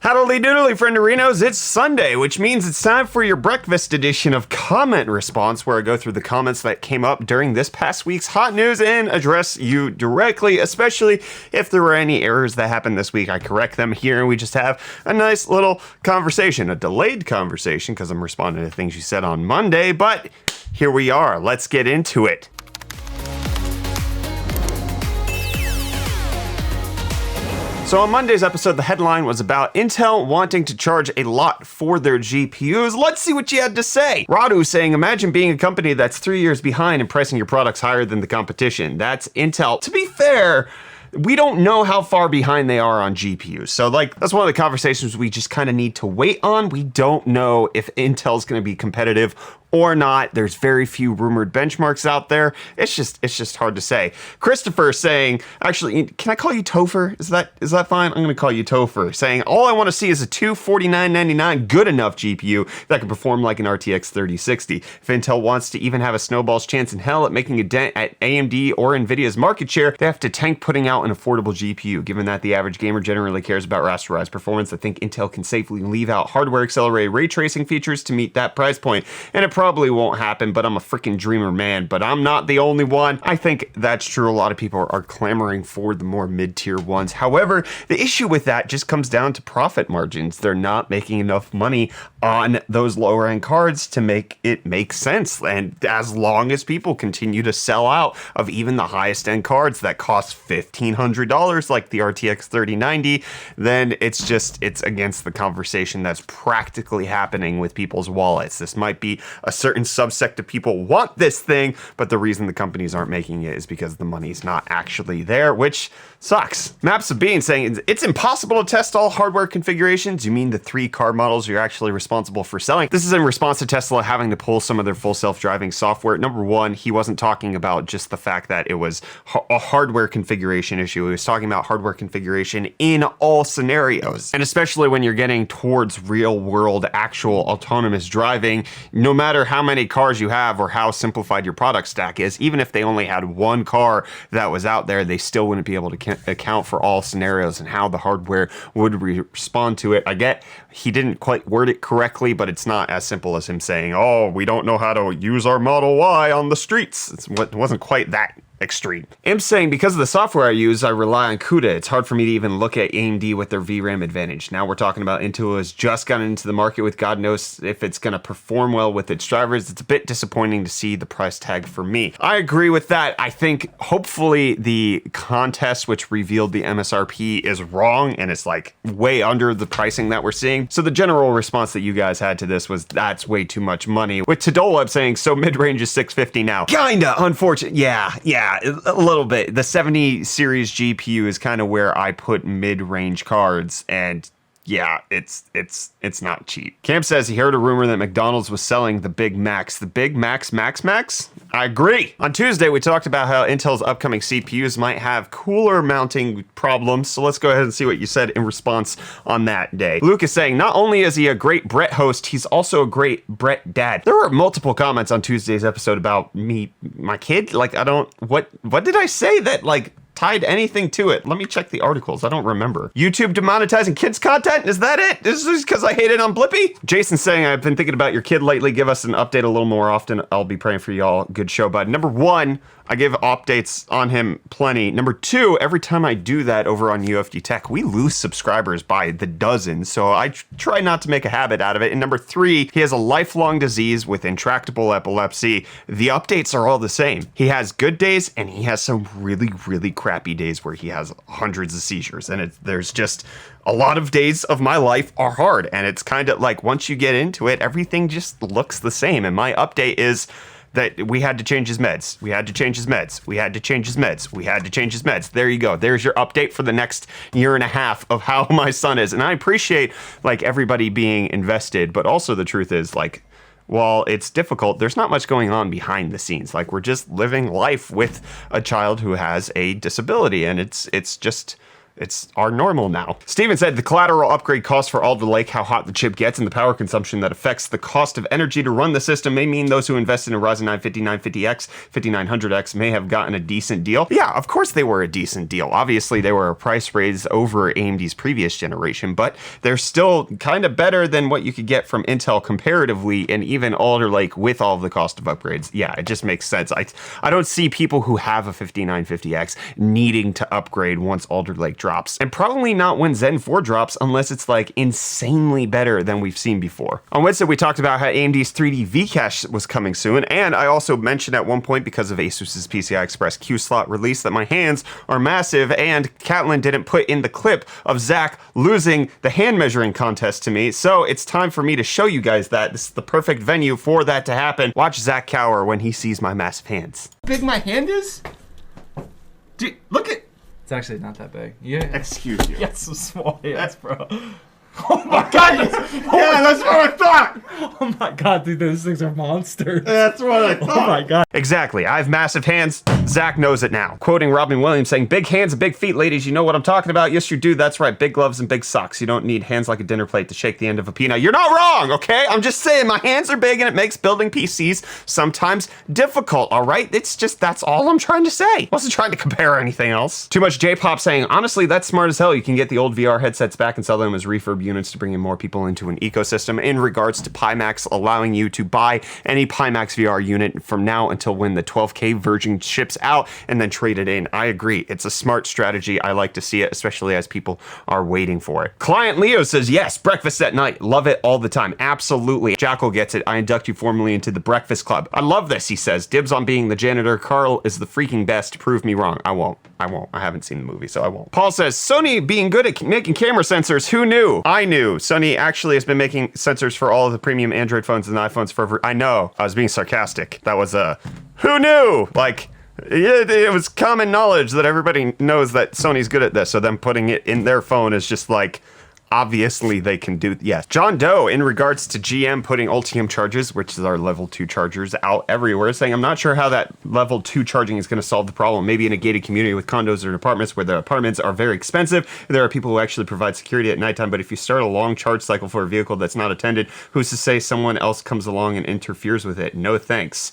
Howdy doodly, frienderinos. It's Sunday, which means it's time for your breakfast edition of Comment Response, where I go through the comments that came up during this past week's hot news and address you directly, especially if there were any errors that happened this week. I correct them here, and we just have a nice little conversation, a delayed conversation, because I'm responding to things you said on Monday, but here we are. Let's get into it. So on Monday's episode, the headline was about Intel wanting to charge a lot for their GPUs. Let's see what you had to say. Radu saying, imagine being a company that's 3 years behind and pricing your products higher than the competition. That's Intel. To be fair, we don't know how far behind they are on GPUs. So that's one of the conversations we just kind of need to wait on. We don't know if Intel's going to be competitive or not. There's very few rumored benchmarks out there. It's just hard to say. Christopher saying, actually, can I call you Topher? Is that fine? I'm going to call you Topher. Saying, all I want to see is a $249.99 good enough GPU that can perform like an RTX 3060. If Intel wants to even have a snowball's chance in hell at making a dent at AMD or Nvidia's market share, they have to tank putting out an affordable GPU. Given that the average gamer generally cares about rasterized performance, I think Intel can safely leave out hardware accelerated ray tracing features to meet that price point. And it probably won't happen, but I'm a freaking dreamer, man. But I'm not the only one. I think that's true. A lot of people are clamoring for the more mid-tier ones. However, the issue with that just comes down to profit margins. They're not making enough money on those lower-end cards to make it make sense. And as long as people continue to sell out of even the highest-end cards that cost $1,500, like the RTX 3090, then it's against the conversation that's practically happening with people's wallets. This might be a certain subsect of people want this thing, but the reason the companies aren't making it is because the money's not actually there, which sucks. Maps of Being saying, it's impossible to test all hardware configurations. You mean the 3 car models you're actually responsible for selling? This is in response to Tesla having to pull some of their full self-driving software. Number one, he wasn't talking about just the fact that it was a hardware configuration issue. He was talking about hardware configuration in all scenarios. And especially when you're getting towards real world, actual autonomous driving, no matter how many cars you have or how simplified your product stack is, even if they only had one car that was out there, they still wouldn't be able to account for all scenarios and how the hardware would respond to it. I get he didn't quite word it correctly, but it's not as simple as him saying, oh, we don't know how to use our Model Y on the streets. It wasn't quite that extreme. I'm saying because of the software I use, I rely on CUDA. It's hard for me to even look at AMD with their VRAM advantage. Now we're talking about Intel has just gotten into the market with God knows if it's going to perform well with its drivers. It's a bit disappointing to see the price tag for me. I agree with that. I think hopefully the contest which revealed the MSRP is wrong and it's way under the pricing that we're seeing. So the general response that you guys had to this was that's way too much money. With Tadolab saying, so mid-range is $650 now. Kinda, unfortunate. Yeah, a little bit. The 70 series GPU is kind of where I put mid-range cards, and yeah, it's not cheap. Camp says he heard a rumor that McDonald's was selling the Big Macs. The Big Macs Max? I agree. On Tuesday, we talked about how Intel's upcoming CPUs might have cooler mounting problems, so let's go ahead and see what you said in response on that day. Luke is saying, not only is he a great Brett host, he's also a great Brett dad. There were multiple comments on Tuesday's episode about me, my kid. What did I say that tied anything to it? Let me check the articles. I don't remember. YouTube demonetizing kids content? Is that it? This is because I hate it on Blippi? Jason saying, I've been thinking about your kid lately. Give us an update a little more often. I'll be praying for y'all. Good show, bud. Number one, I give updates on him plenty. Number two, every time I do that over on UFD Tech, we lose subscribers by the dozen. So I try not to make a habit out of it. And number three, he has a lifelong disease with intractable epilepsy. The updates are all the same. He has good days and he has some really, really crappy days where he has hundreds of seizures. And there's just a lot of days of my life are hard. And it's kind of once you get into it, everything just looks the same. And my update is that we had to change his meds. We had to change his meds. We had to change his meds. We had to change his meds. There you go. There's your update for the next year and a half of how my son is. And I appreciate everybody being invested, but also the truth is while it's difficult, there's not much going on behind the scenes. We're just living life with a child who has a disability, and it's just it's our normal now. Steven said the collateral upgrade cost for Alder Lake, how hot the chip gets, and the power consumption that affects the cost of energy to run the system may mean those who invested in Ryzen 9 5950X, 5900X may have gotten a decent deal. Yeah, of course they were a decent deal. Obviously, they were a price raise over AMD's previous generation, but they're still kind of better than what you could get from Intel comparatively, and even Alder Lake with all of the cost of upgrades. Yeah, it just makes sense. I don't see people who have a 5950X needing to upgrade once Alder Lake drops, and probably not when Zen 4 drops unless it's like insanely better than we've seen before. On Wednesday, we talked about how AMD's 3D V-Cache was coming soon, and I also mentioned at one point, because of Asus's PCI Express Q slot release, that my hands are massive, and Catlin didn't put in the clip of Zach losing the hand measuring contest to me, so it's time for me to show you guys that. This is the perfect venue for that to happen. Watch Zach cower when he sees my massive hands. How big my hand is? Dude, look at... It's actually not that big. Yeah. Excuse you. Yeah, it's so small. Yes, bro. Oh my god! Yeah, that's what I thought! Oh my god, dude, those things are monsters. That's what I thought. Oh my god. Exactly. I have massive hands. Zach knows it now. Quoting Robin Williams saying, big hands and big feet, ladies. You know what I'm talking about? Yes, you do. That's right. Big gloves and big socks. You don't need hands like a dinner plate to shake the end of a peanut. You're not wrong, okay? I'm just saying my hands are big and it makes building PCs sometimes difficult, all right? It's just, that's all I'm trying to say. I wasn't trying to compare anything else. Too much J-pop saying, honestly, that's smart as hell. You can get the old VR headsets back and sell them as refurb units to bring in more people into an ecosystem. In regards to Pimax, allowing you to buy any Pimax VR unit from now until when the 12K version ships out and then trade it in. I agree. It's a smart strategy. I like to see it, especially as people are waiting for it. Client Leo says, yes, breakfast at night. Love it all the time. Absolutely. Jackal gets it. I induct you formally into the Breakfast Club. I love this, he says. Dibs on being the janitor. Carl is the freaking best. Prove me wrong. I won't. I haven't seen the movie, so I won't. Paul says, Sony being good at making camera sensors. Who knew? I knew. Sony actually has been making sensors for all of the premium Android phones and iPhones forever. I know. I was being sarcastic. That was who knew? Like, it was common knowledge that everybody knows that Sony's good at this, so them putting it in their phone is just like, obviously they can do, yes. John Doe, in regards to GM putting Ultium chargers, which is our level 2 chargers, out everywhere, saying, I'm not sure how that level 2 charging is going to solve the problem. Maybe in a gated community with condos or apartments where the apartments are very expensive. There are people who actually provide security at nighttime, but if you start a long charge cycle for a vehicle that's not attended, who's to say someone else comes along and interferes with it? No thanks.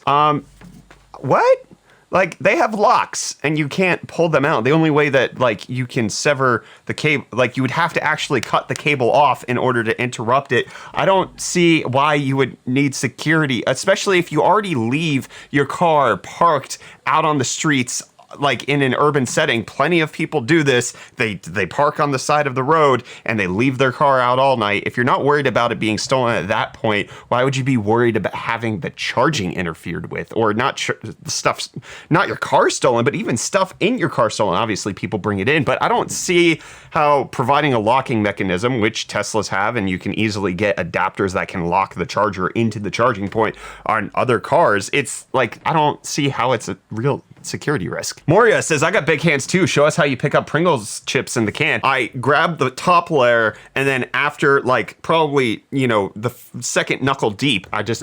What? Like, they have locks, and you can't pull them out. The only way that, like, you can sever the cable, like, you would have to actually cut the cable off in order to interrupt it. I don't see why you would need security, especially if you already leave your car parked out on the streets, like in an urban setting. Plenty of people do this. They park on the side of the road and they leave their car out all night. If you're not worried about it being stolen at that point, why would you be worried about having the charging interfered with, or not stuff, not your car stolen, but even stuff in your car stolen? Obviously people bring it in, but I don't see how providing a locking mechanism, which Teslas have, and you can easily get adapters that can lock the charger into the charging point on other cars. It's like, I don't see how it's a real security risk. Moria says, I got big hands too. Show us how you pick up Pringles chips in the can. I grab the top layer, and then after like probably, you know, the second knuckle deep, I just,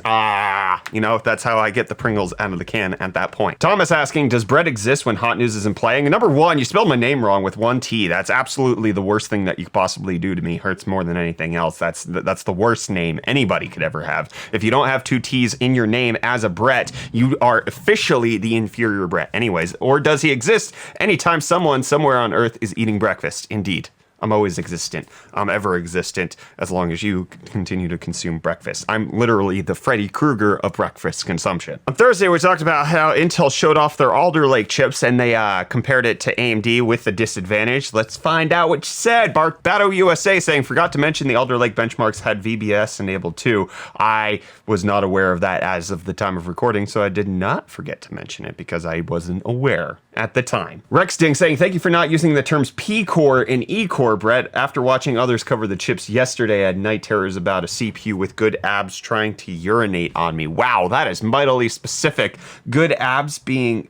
you know, that's how I get the Pringles out of the can at that point. Thomas asking, does bread exist when Hot News isn't playing? Number one, you spelled my name wrong with one T. That's absolutely the worst thing that you could possibly do to me. Hurts more than anything else. That's the worst name anybody could ever have. If you don't have two T's in your name as a Brett, you are officially the inferior Brett. Anyways, or does he exist anytime someone somewhere on Earth is eating breakfast? Indeed. I'm always existent. I'm ever existent as long as you continue to consume breakfast. I'm literally the Freddy Krueger of breakfast consumption. On Thursday, we talked about how Intel showed off their Alder Lake chips and they compared it to AMD with the disadvantage. Let's find out what she said. Battle USA saying, forgot to mention the Alder Lake benchmarks had VBS enabled too. I was not aware of that as of the time of recording, so I did not forget to mention it because I wasn't aware at the time. Rex Ding saying, thank you for not using the terms P-core and E-core, Brett. After watching others cover the chips yesterday, I had night terrors about a CPU with good abs trying to urinate on me. Wow, that is mightily specific. Good abs being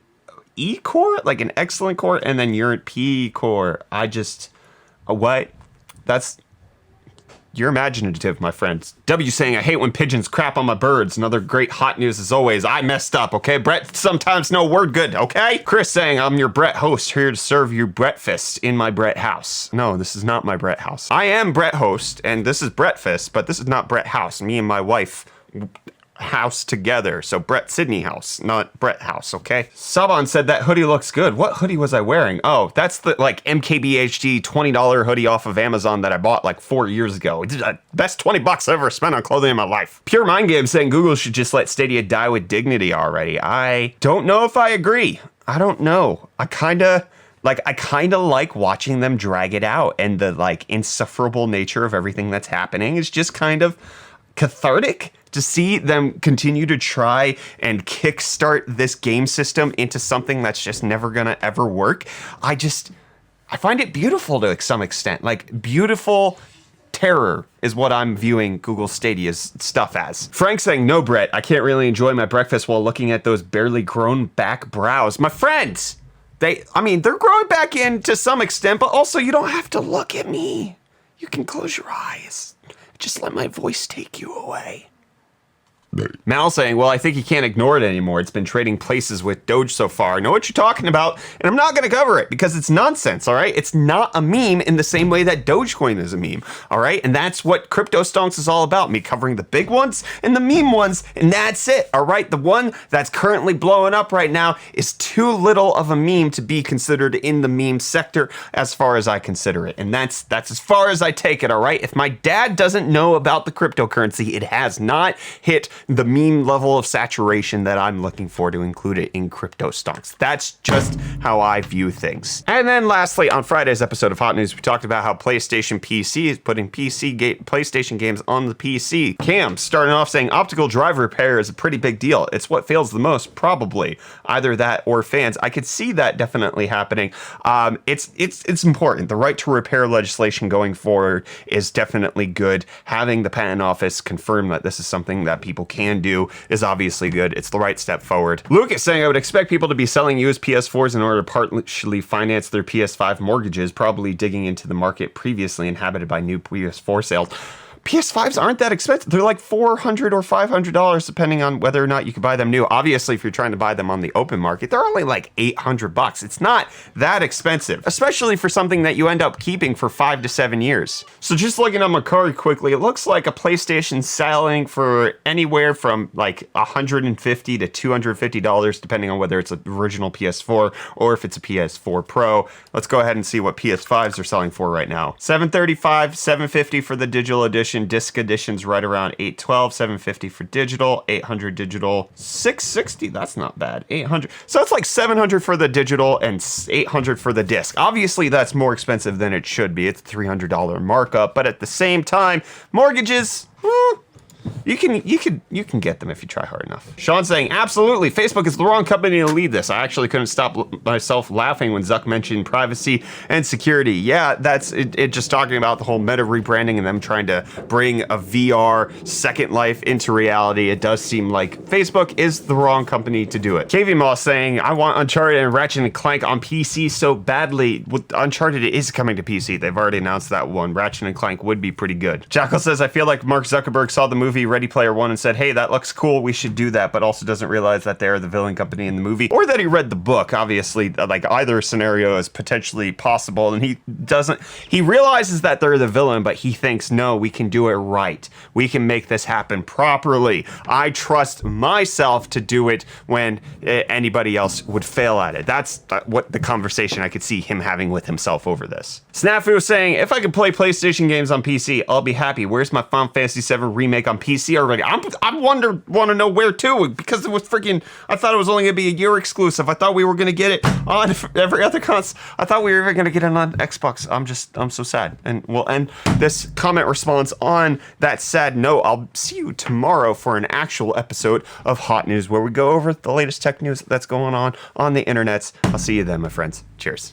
E-core, like an excellent core, and then P-core. I just, what? That's You're imaginative, my friends. W saying, I hate when pigeons crap on my birds. Another great hot news as always. I messed up, okay? Brett, sometimes no word good, okay? Chris saying, I'm your Brett host, here to serve you breakfast in my Brett house. No, this is not my Brett house. I am Brett host, and this is breakfast, but this is not Brett house. Me and my wife house together. So Brett Sydney house, not Brett house, okay? Saban said that hoodie looks good. What hoodie was I wearing? Oh, that's the like MKBHD $20 hoodie off of Amazon that I bought like 4 years ago. It's the best 20 bucks I ever spent on clothing in my life. Pure Mind Game saying Google should just let Stadia die with dignity already. I don't know if I agree. I don't know. I kind of like watching them drag it out, and the like insufferable nature of everything that's happening is just kind of cathartic to see them continue to try and kickstart this game system into something that's just never gonna ever work. I find it beautiful to some extent. Like, beautiful terror is what I'm viewing Google Stadia's stuff as. Frank saying, no, Brett, I can't really enjoy my breakfast while looking at those barely grown back brows. My friends, they're growing back in to some extent, but also you don't have to look at me. You can close your eyes. Just let my voice take you away. Mal saying, well, I think you can't ignore it anymore. It's been trading places with Doge so far. I know what you're talking about, and I'm not going to cover it because it's nonsense, all right? It's not a meme in the same way that Dogecoin is a meme, all right? And that's what Crypto Stonks is all about, me covering the big ones and the meme ones, and that's it, all right? The one that's currently blowing up right now is too little of a meme to be considered in the meme sector as far as I consider it, and that's as far as I take it, all right? If my dad doesn't know about the cryptocurrency, it has not hit the meme level of saturation that I'm looking for to include it in Crypto Stonks. That's just how I view things. And then lastly, on Friday's episode of Hot News, we talked about how PlayStation PC is putting PlayStation games on the PC. Cam starting off saying optical drive repair is a pretty big deal. It's what fails the most, probably. Either that or fans. I could see that definitely happening. It's important. The right to repair legislation going forward is definitely good. Having the patent office confirm that this is something that people can do is obviously good. It's the right step forward. Lucas saying, I would expect people to be selling used PS4s in order to partially finance their PS5 mortgages, probably digging into the market previously inhabited by new PS4 sales. PS5s aren't that expensive. They're like $400 or $500 depending on whether or not you can buy them new. Obviously, if you're trying to buy them on the open market, they're only like $800. It's not that expensive, especially for something that you end up keeping for 5 to 7 years. So just looking at Mercari quickly, it looks like a PlayStation selling for anywhere from like $150 to $250, depending on whether it's an original PS4 or if it's a PS4 Pro. Let's go ahead and see what PS5s are selling for right now. $735, $750 for the digital edition. Disc edition's right around $812, $750 for digital, $800 digital, $660. That's not bad. $800. So it's like $700 for the digital and $800 for the disc. Obviously, that's more expensive than it should be. It's a $300 markup, but at the same time, mortgages. You can get them if you try hard enough. Sean saying, absolutely, Facebook is the wrong company to lead this. I actually couldn't stop myself laughing when Zuck mentioned privacy and security. Yeah, that's it just talking about the whole meta rebranding and them trying to bring a VR Second Life into reality. It does seem like Facebook is the wrong company to do it. KV Moss saying, I want Uncharted and Ratchet and Clank on PC so badly. Uncharted is coming to PC. They've already announced that one. Ratchet and Clank would be pretty good. Jackal says, I feel like Mark Zuckerberg saw the movie Ready Player One and said, hey, that looks cool, we should do that, but also doesn't realize that they're the villain company in the movie, or that he read the book. Obviously, like, either scenario is potentially possible, and he realizes that they're the villain, but he thinks, no, we can do it right. We can make this happen properly. I trust myself to do it when anybody else would fail at it. That's what the conversation I could see him having with himself over this. Snafu saying, if I could play PlayStation games on PC, I'll be happy. Where's my Final Fantasy VII Remake on PC already? I want to know where to, because it was freaking, I thought it was only going to be a year exclusive. I thought we were going to get it on every other console. I thought we were even going to get it on Xbox. I'm so sad. And we'll end this comment response on that sad note. I'll see you tomorrow for an actual episode of Hot News where we go over the latest tech news that's going on the internets. I'll see you then, my friends. Cheers.